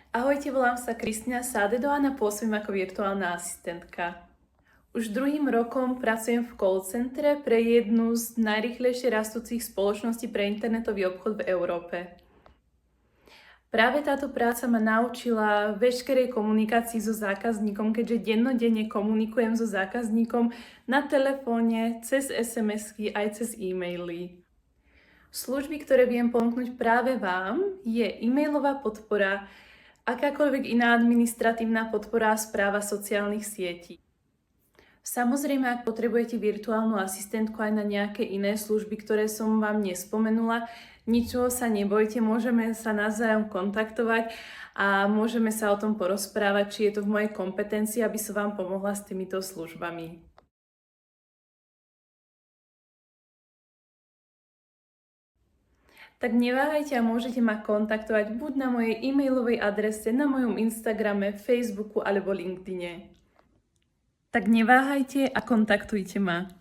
Ahojte, volám sa Kristina Sádedovan a pôsobím ako virtuálna asistentka. Už druhým rokom pracujem v call centre pre jednu z najrýchlejšie rastúcich spoločností pre internetový obchod v Európe. Práve táto práca ma naučila veškerej komunikácii so zákazníkom, keďže dennodenne komunikujem so zákazníkom na telefóne, cez SMS-ky aj cez e-maily. Služby, ktoré viem ponúknuť práve vám, je e-mailová podpora, akákoľvek iná administratívna podpora a správa sociálnych sietí. Samozrejme, ak potrebujete virtuálnu asistentku aj na nejaké iné služby, ktoré som vám nespomenula, ničoho sa nebojte, môžeme sa navzájom kontaktovať a môžeme sa o tom porozprávať, či je to v mojej kompetencii, aby som vám pomohla s týmito službami. Tak neváhajte a môžete ma kontaktovať buď na mojej e-mailovej adrese, na mojom Instagrame, Facebooku alebo LinkedIne. Tak neváhajte a kontaktujte ma.